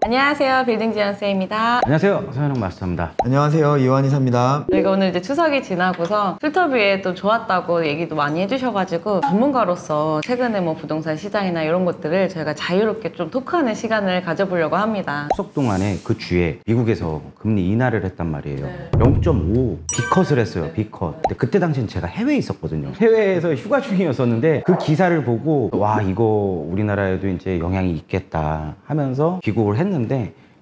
안녕하세요, 빌딩지연쌤입니다. 안녕하세요, 서현웅 마스터입니다. 안녕하세요, 이완 이사입니다. 저희가 오늘 이제 추석이 지나고서 필터뷰에 또 좋았다고 얘기도 많이 해주셔가지고 전문가로서 최근에 뭐 부동산 시장이나 이런 것들을 저희가 자유롭게 좀 토크하는 시간을 가져보려고 합니다. 추석 동안에 그 주에 미국에서 금리 인하를 했단 말이에요. 0.5 B컷을 했어요, B컷. 근데 그때 당시엔 제가 해외에 있었거든요. 해외에서 휴가 중이었었는데 그 기사를 보고 와, 이거 우리나라에도 이제 영향이 있겠다 하면서 귀국을 했는데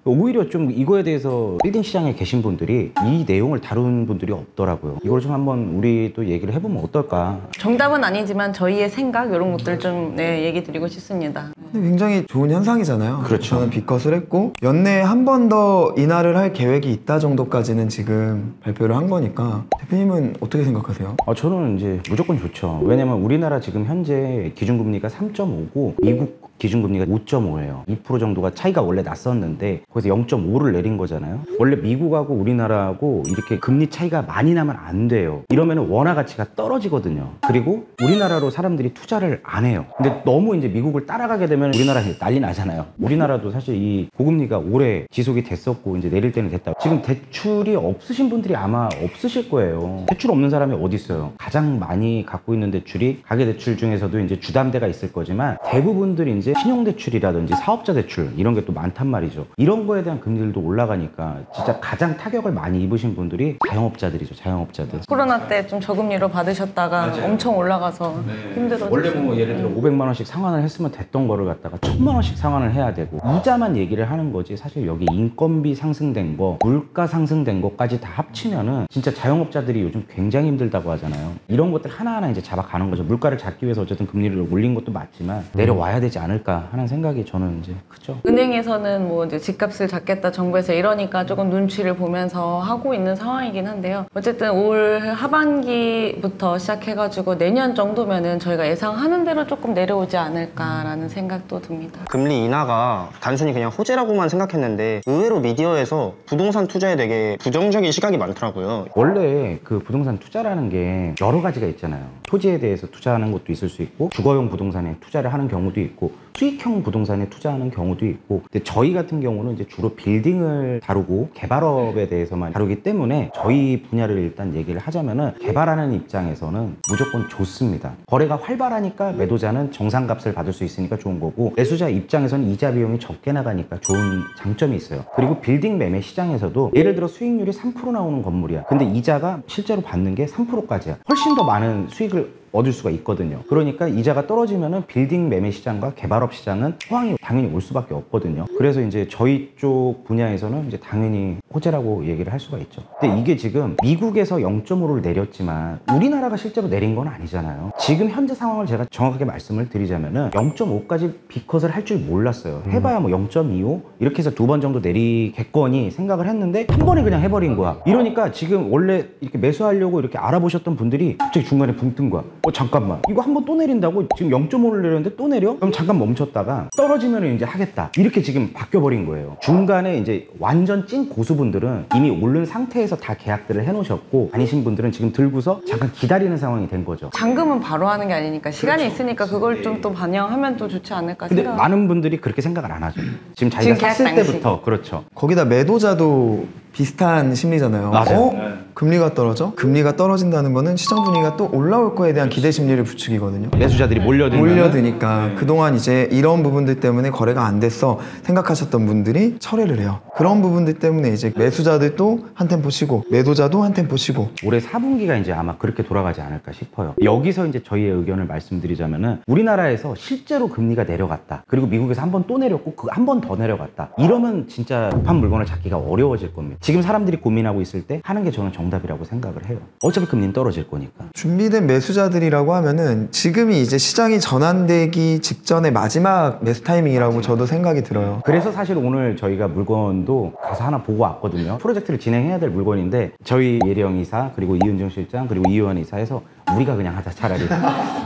오히려 좀 이거에 대해서 빌딩 시장에 계신 분들이 이 내용을 다룬 분들이 없더라고요. 이걸 좀 한번 우리 또 얘기를 해보면 어떨까. 정답은 아니지만 저희의 생각 이런 것들 좀 얘기 드리고 싶습니다. 근데 굉장히 좋은 현상이잖아요. 그렇죠. 저는 B컷을 했고 연내에 한 번 더 인하를 할 계획이 있다 정도까지는 지금 발표를 한 거니까 대표님은 어떻게 생각하세요? 저는 이제 무조건 좋죠. 왜냐면 우리나라 지금 현재 기준금리가 3.5고 미국 기준금리가 5.5예요. 2% 정도가 차이가 원래 났었는데 거기서 0.5를 내린 거잖아요. 원래 미국하고 우리나라하고 이렇게 금리 차이가 많이 나면 안 돼요. 이러면 원화 가치가 떨어지거든요. 그리고 우리나라로 사람들이 투자를 안 해요. 근데 너무 이제 미국을 따라가게 되면 우리나라 난리 나잖아요. 우리나라도 사실 이 고금리가 오래 지속이 됐었고 이제 내릴 때는 됐다. 지금 대출이 없으신 분들이 아마 없으실 거예요. 대출 없는 사람이 어디 있어요? 가장 많이 갖고 있는 대출이 가계대출 중에서도 이제 주담대가 있을 거지만 대부분들이 이제 신용대출이라든지 사업자 대출 이런 게 또 많단 말이죠. 이런 거에 대한 금리들도 올라가니까 진짜 가장 타격을 많이 입으신 분들이 자영업자들이죠. 자영업자들. 코로나 때 좀 저금리로 받으셨다가 맞아요. 엄청 올라가서 힘들어졌어요. 원래 뭐 예를 들어 500만 원씩 상환을 했으면 됐던 거를 갖다가 1000만 원씩 상환을 해야 되고 이자만 얘기를 하는 거지 사실 여기 인건비 상승된 거, 물가 상승된 거까지 다 합치면은 진짜 자영업자들이 요즘 굉장히 힘들다고 하잖아요. 이런 것들 하나하나 이제 잡아가는 거죠. 물가를 잡기 위해서 어쨌든 금리를 올린 것도 맞지만 내려와야 되지 않을까 하는 생각이 저는 이제 크죠. 은행에서는 뭐 이제 집값을 잡겠다 정부에서 이러니까 조금 눈치를 보면서 하고 있는 상황이긴 한데요. 어쨌든 올 하반기부터 시작해가지고 내년 정도면은 저희가 예상하는 대로 조금 내려오지 않을까라는 생각도 듭니다. 금리 인하가 단순히 그냥 호재라고만 생각했는데 의외로 미디어에서 부동산 투자에 되게 부정적인 시각이 많더라고요. 원래 그 부동산 투자라는 게 여러 가지가 있잖아요. 토지에 대해서 투자하는 것도 있을 수 있고 주거용 부동산에 투자를 하는 경우도 있고 수익형 부동산에 투자하는 경우도 있고 근데 저희 같은 경우는 이제 주로 빌딩을 다루고 개발업에 대해서만 다루기 때문에 저희 분야를 일단 얘기를 하자면은 개발하는 입장에서는 무조건 좋습니다. 거래가 활발하니까 매도자는 정상값을 받을 수 있으니까 좋은 거고 매수자 입장에서는 이자 비용이 적게 나가니까 좋은 장점이 있어요. 그리고 빌딩 매매 시장에서도 예를 들어 수익률이 3% 나오는 건물이야. 근데 이자가 실제로 받는 게 3%까지야. 훨씬 더 많은 수익을 얻을 수가 있거든요. 그러니까 이자가 떨어지면은 빌딩 매매 시장과 개발업 시장은 호황이 당연히 올 수밖에 없거든요. 그래서 이제 저희 쪽 분야에서는 이제 당연히 호재라고 얘기를 할 수가 있죠. 근데 이게 지금 미국에서 0.5를 내렸지만 우리나라가 실제로 내린 건 아니잖아요. 지금 현재 상황을 제가 정확하게 말씀을 드리자면은 0.5까지 B컷을 할 줄 몰랐어요. 해봐야 뭐 0.25 이렇게 해서 2번 정도 내리겠거니 생각을 했는데 한 번에 그냥 해버린 거야. 이러니까 지금 원래 이렇게 매수하려고 이렇게 알아보셨던 분들이 갑자기 중간에 붕 뜬 거야. 잠깐만 이거 한 번 또 내린다고? 지금 0.5를 내렸는데 또 내려? 그럼 잠깐 멈췄다가 떨어지면 이제 하겠다 이렇게 지금 바뀌어버린 거예요. 중간에 이제 완전 찐 고수분들은 이미 오른 상태에서 다 계약들을 해놓으셨고 아니신 분들은 지금 들고서 잠깐 기다리는 상황이 된 거죠. 잔금은 바로 하는 게 아니니까 시간이 있으니까 그걸 좀 또 반영하면 또 좋지 않을까 근데 생각. 많은 분들이 그렇게 생각을 안 하죠. 지금 자기가 지금 샀을 계약 당시. 때부터. 그렇죠. 거기다 매도자도 비슷한 심리잖아요. 맞아요. 금리가 떨어져? 금리가 떨어진다는 거는 시장 분위기가 또 올라올 거에 대한 기대 심리를 부추기거든요. 매수자들이 몰려드니까 그동안 이제 이런 부분들 때문에 거래가 안 됐어 생각하셨던 분들이 철회를 해요. 그런 부분들 때문에 이제 매수자들도 한 템포 쉬고 매도자도 한 템포 쉬고 올해 4분기가 이제 아마 그렇게 돌아가지 않을까 싶어요. 여기서 이제 저희의 의견을 말씀드리자면은 우리나라에서 실제로 금리가 내려갔다. 그리고 미국에서 한 번 또 내렸고 그 한 번 더 내려갔다. 이러면 진짜 급한 물건을 찾기가 어려워질 겁니다. 지금 사람들이 고민하고 있을 때 하는 게 저는 정답이라고 생각을 해요. 어차피 금리는 떨어질 거니까. 준비된 매수자들이라고 하면은 지금이 이제 시장이 전환되기 직전의 마지막 매수 타이밍이라고 저도 생각이 들어요. 그래서 사실 오늘 저희가 물건도 가서 하나 보고 왔거든요. 프로젝트를 진행해야 될 물건인데 저희 예령 이사 그리고 이은정 실장 그리고 이효원 이사에서 우리가 그냥 하자 차라리.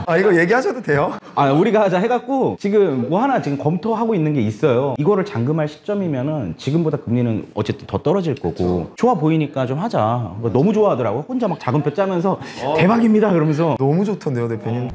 아 이거 얘기하셔도 돼요? 우리가 하자 해갖고 지금 뭐 하나 지금 검토하고 있는 게 있어요. 이거를 잔금할 시점이면은 지금보다 금리는 어쨌든 더 떨어질 거고 좋아 보이니까 좀 하자. 너무 좋아하더라고. 혼자 막 자금표 짜면서 대박입니다 그러면서. 너무 좋던데요, 대표님?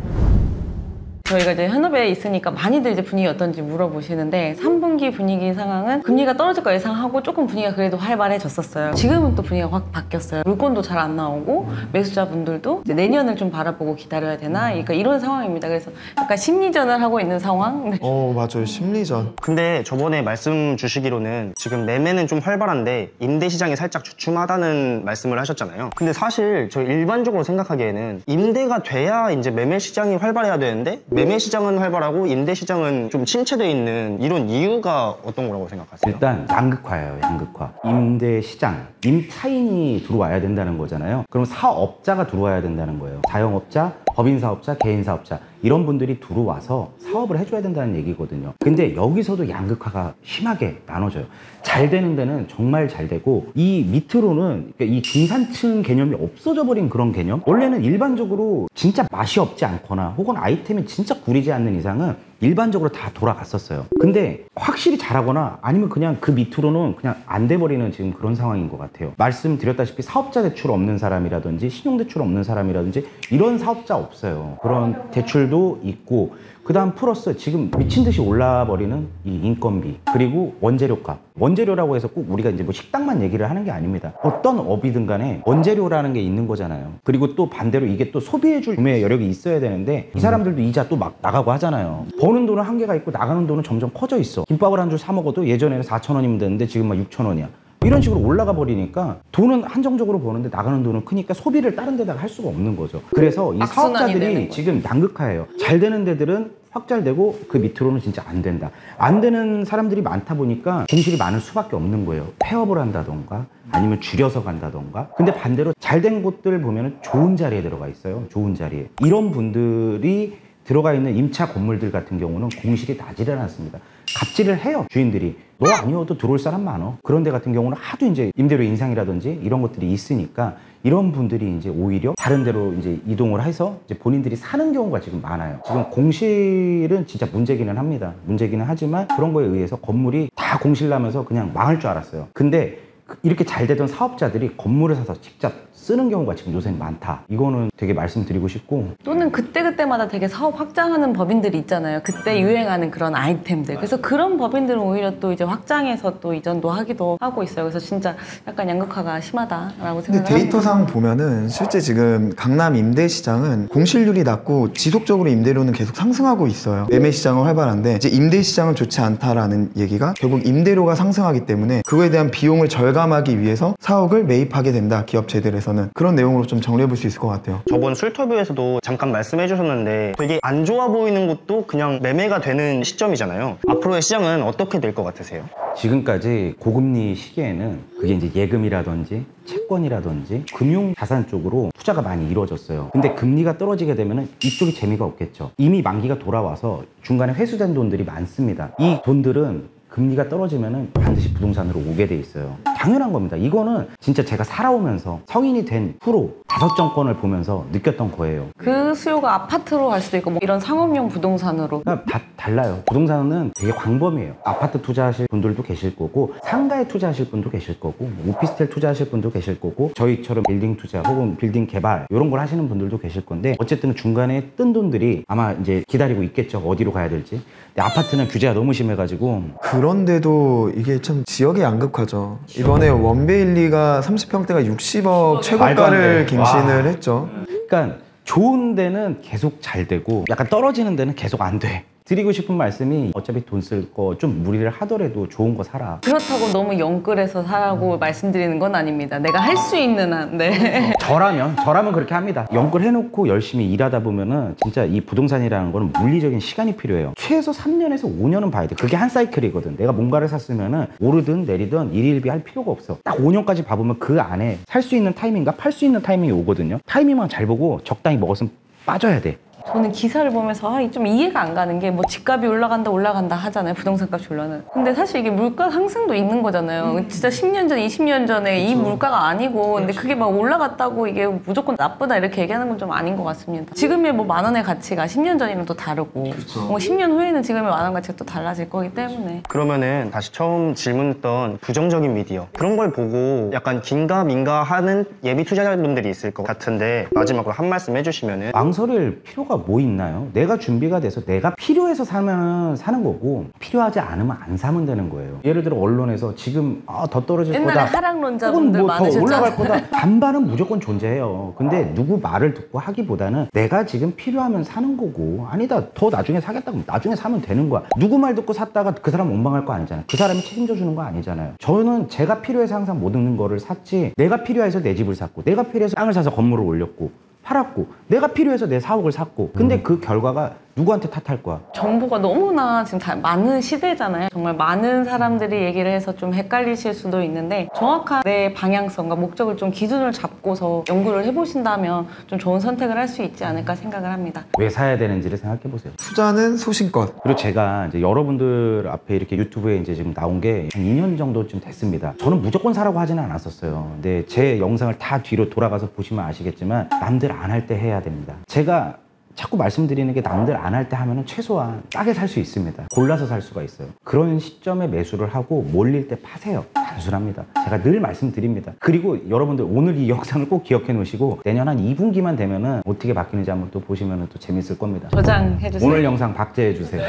저희가 이제 현업에 있으니까 많이들 이제 분위기 어떤지 물어보시는데 3분기 분위기 상황은 금리가 떨어질 거 예상하고 조금 분위기가 그래도 활발해졌었어요. 지금은 또 분위기가 확 바뀌었어요. 물건도 잘 안 나오고 매수자분들도 이제 내년을 좀 바라보고 기다려야 되나 그러니까 이런 상황입니다. 그래서 약간 심리전을 하고 있는 상황. 맞아요. 심리전. 근데 저번에 말씀 주시기로는 지금 매매는 좀 활발한데 임대 시장이 살짝 주춤하다는 말씀을 하셨잖아요. 근데 사실 저희 일반적으로 생각하기에는 임대가 돼야 이제 매매 시장이 활발해야 되는데 매매 시장은 활발하고 임대 시장은 좀 침체돼 있는 이런 이유가 어떤 거라고 생각하세요? 일단 양극화예요. 양극화. 임대 시장, 임차인이 들어와야 된다는 거잖아요. 그럼 사업자가 들어와야 된다는 거예요. 자영업자, 법인사업자, 개인사업자 이런 분들이 들어와서 사업을 해줘야 된다는 얘기거든요. 근데 여기서도 양극화가 심하게 나눠져요. 잘 되는 데는 정말 잘 되고 이 밑으로는 그러니까 이 중산층 개념이 없어져 버린 그런 개념. 원래는 일반적으로 진짜 맛이 없지 않거나 혹은 아이템이 진짜 구리지 않는 이상은 일반적으로 다 돌아갔었어요. 근데 확실히 잘하거나 아니면 그냥 그 밑으로는 그냥 안 돼버리는 지금 그런 상황인 것 같아요. 말씀드렸다시피 사업자 대출 없는 사람이라든지 신용대출 없는 사람이라든지 이런 사업자 없어요. 그런 대출도 있고 그 다음 플러스 지금 미친 듯이 올라버리는 이 인건비 그리고 원재료값. 원재료라고 해서 꼭 우리가 이제 뭐 식당만 얘기를 하는 게 아닙니다. 어떤 업이든 간에 원재료라는 게 있는 거잖아요. 그리고 또 반대로 이게 또 소비해줄 구매 여력이 있어야 되는데 이 사람들도 이자 또 막 나가고 하잖아요. 버는 돈은 한계가 있고 나가는 돈은 점점 커져 있어. 김밥을 한 줄 사 먹어도 예전에는 4,000원이면 되는데 지금 막 6,000원이야. 이런 식으로 올라가 버리니까 돈은 한정적으로 버는데 나가는 돈은 크니까 소비를 다른 데다가 할 수가 없는 거죠. 그래서 이 사업자들이 지금 양극화예요. 잘 되는 데들은 확잘되고 그 밑으로는 진짜 안 된다. 안 되는 사람들이 많다 보니까 공실이 많을 수밖에 없는 거예요. 폐업을 한다던가 아니면 줄여서 간다던가. 근데 반대로 잘 된 곳들 보면은 좋은 자리에 들어가 있어요. 좋은 자리에. 이런 분들이 들어가 있는 임차 건물들 같은 경우는 공실이 나지를 않습니다. 갑질을 해요, 주인들이. 너 아니어도 들어올 사람 많어. 그런 데 같은 경우는 하도 이제 임대료 인상이라든지 이런 것들이 있으니까 이런 분들이 이제 오히려 다른 데로 이제 이동을 해서 이제 본인들이 사는 경우가 지금 많아요. 지금 공실은 진짜 문제기는 합니다. 문제기는 하지만 그런 거에 의해서 건물이 다 공실 나면서 그냥 망할 줄 알았어요. 근데 이렇게 잘 되던 사업자들이 건물을 사서 직접 쓰는 경우가 지금 요새는 많다. 이거는 되게 말씀드리고 싶고 또는 그때그때마다 되게 사업 확장하는 법인들이 있잖아요. 그때 유행하는 그런 아이템들. 그래서 그런 법인들은 오히려 또 이제 확장해서 또 이전도 하기도 하고 있어요. 그래서 진짜 약간 양극화가 심하다라고 근데 생각합니다. 데이터상 보면은 실제 지금 강남 임대 시장은 공실률이 낮고 지속적으로 임대료는 계속 상승하고 있어요. 매매 시장은 활발한데 이제 임대 시장은 좋지 않다라는 얘기가 결국 임대료가 상승하기 때문에 그거에 대한 비용을 절감하기 위해서 사옥을 매입하게 된다. 기업체들에서는 그런 내용으로 좀 정리해 볼 수 있을 것 같아요. 저번 술터뷰에서도 잠깐 말씀해 주셨는데 되게 안 좋아 보이는 것도 그냥 매매가 되는 시점이잖아요. 앞으로의 시장은 어떻게 될 것 같으세요? 지금까지 고금리 시기에는 그게 이제 예금이라든지 채권이라든지 금융 자산 쪽으로 투자가 많이 이루어졌어요. 근데 금리가 떨어지게 되면은 이쪽이 재미가 없겠죠. 이미 만기가 돌아와서 중간에 회수된 돈들이 많습니다. 이 돈들은 금리가 떨어지면은 반드시 부동산으로 오게 돼 있어요. 당연한 겁니다. 이거는 진짜 제가 살아오면서 성인이 된 후로 5정권을 보면서 느꼈던 거예요. 그 수요가 아파트로 갈 수도 있고 뭐 이런 상업용 부동산으로. 그러니까 다 달라요. 부동산은 되게 광범위해요. 아파트 투자하실 분들도 계실 거고 상가에 투자하실 분도 계실 거고 오피스텔 투자하실 분도 계실 거고 저희처럼 빌딩 투자 혹은 빌딩 개발 이런 걸 하시는 분들도 계실 건데 어쨌든 중간에 뜬 돈들이 아마 이제 기다리고 있겠죠. 어디로 가야 될지. 근데 아파트는 규제가 너무 심해가지고 그런데도 이게 참 지역의 양극화죠. 이번에 원베일리가 30평대가 60억 최고가를 갱신을 했죠. 그러니까 좋은 데는 계속 잘 되고 약간 떨어지는 데는 계속 안 돼. 드리고 싶은 말씀이 어차피 돈 쓸 거 좀 무리를 하더라도 좋은 거 사라. 그렇다고 너무 영끌해서 사라고 말씀드리는 건 아닙니다. 내가 할 수 있는 한. 네. 저라면 그렇게 합니다. 영끌 해놓고 열심히 일하다 보면은 진짜 이 부동산이라는 거는 물리적인 시간이 필요해요. 최소 3년에서 5년은 봐야 돼. 그게 한 사이클이거든. 내가 뭔가를 샀으면은 오르든 내리든 일일비 할 필요가 없어. 딱 5년까지 봐보면 그 안에 살 수 있는 타이밍과 팔 수 있는 타이밍이 오거든요. 타이밍만 잘 보고 적당히 먹었으면 빠져야 돼. 저는 기사를 보면서 좀 이해가 안 가는 게 뭐 집값이 올라간다 하잖아요. 부동산 값이 올라는. 근데 사실 이게 물가 상승도 있는 거잖아요. 진짜 10년 전, 20년 전에 이 물가가 아니고 근데 그게 막 올라갔다고 이게 무조건 나쁘다 이렇게 얘기하는 건 좀 아닌 것 같습니다. 지금의 뭐 10,000원의 가치가 10년 전이랑 또 다르고 뭐 10년 후에는 지금의 10,000원 가치가 또 달라질 거기 때문에. 그러면은 다시 처음 질문했던 부정적인 미디어 그런 걸 보고 약간 긴가민가 하는 예비 투자자분들이 있을 것 같은데 마지막으로 한 말씀 해주시면은 망설일 필요가 필요가 뭐 있나요? 내가 준비가 돼서 내가 필요해서 사면 사는 거고 필요하지 않으면 안 사면 되는 거예요. 예를 들어 언론에서 지금 더 떨어질 옛날에 거다, 하락론자분들 혹은 뭐 더 많으셨잖아요. 올라갈 거다. 반발은 무조건 존재해요. 근데 누구 말을 듣고 하기보다는 내가 지금 필요하면 사는 거고, 아니다 더 나중에 사겠다고 나중에 사면 되는 거야. 누구 말 듣고 샀다가 그 사람 원망할 거 아니잖아요. 그 사람이 책임져 주는 거 아니잖아요. 저는 제가 필요해서 항상 모든 거를 샀지, 내가 필요해서 내 집을 샀고, 내가 필요해서 땅을 사서 건물을 올렸고 팔았고, 내가 필요해서 내 사옥을 샀고, 근데 그 결과가 누구한테 탓할 거야? 정보가 너무나 지금 다 많은 시대잖아요. 정말 많은 사람들이 얘기를 해서 좀 헷갈리실 수도 있는데 정확한 내 방향성과 목적을 좀 기준을 잡고서 연구를 해보신다면 좀 좋은 선택을 할 수 있지 않을까 생각을 합니다. 왜 사야 되는지를 생각해 보세요. 투자는 소신껏. 그리고 제가 이제 여러분들 앞에 이렇게 유튜브에 이제 지금 나온 게 한 2년 정도쯤 됐습니다. 저는 무조건 사라고 하지는 않았었어요. 근데 제 영상을 다 뒤로 돌아가서 보시면 아시겠지만 남들 안 할 때 해야 됩니다. 제가 자꾸 말씀드리는 게 남들 안 할 때 하면은 최소한 싸게 살 수 있습니다. 골라서 살 수가 있어요. 그런 시점에 매수를 하고 몰릴 때 파세요. 단순합니다. 제가 늘 말씀드립니다. 그리고 여러분들 오늘 이 영상을 꼭 기억해 놓으시고 내년 한 2분기만 되면은 어떻게 바뀌는지 한번 또 보시면은 또 재밌을 겁니다. 저장해주세요. 오늘 영상 박제해 주세요.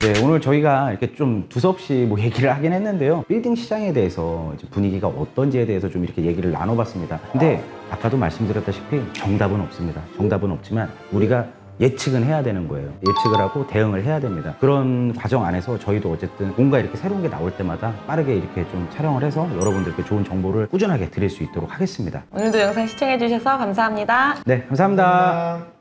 네, 오늘 저희가 이렇게 좀 두서없이 뭐 얘기를 하긴 했는데요. 빌딩 시장에 대해서 이제 분위기가 어떤지에 대해서 좀 이렇게 얘기를 나눠봤습니다. 근데 아까도 말씀드렸다시피 정답은 없습니다. 정답은 없지만 우리가 예측은 해야 되는 거예요. 예측을 하고 대응을 해야 됩니다. 그런 과정 안에서 저희도 어쨌든 뭔가 이렇게 새로운 게 나올 때마다 빠르게 이렇게 좀 촬영을 해서 여러분들께 좋은 정보를 꾸준하게 드릴 수 있도록 하겠습니다. 오늘도 영상 시청해주셔서 감사합니다. 네, 감사합니다. 감사합니다.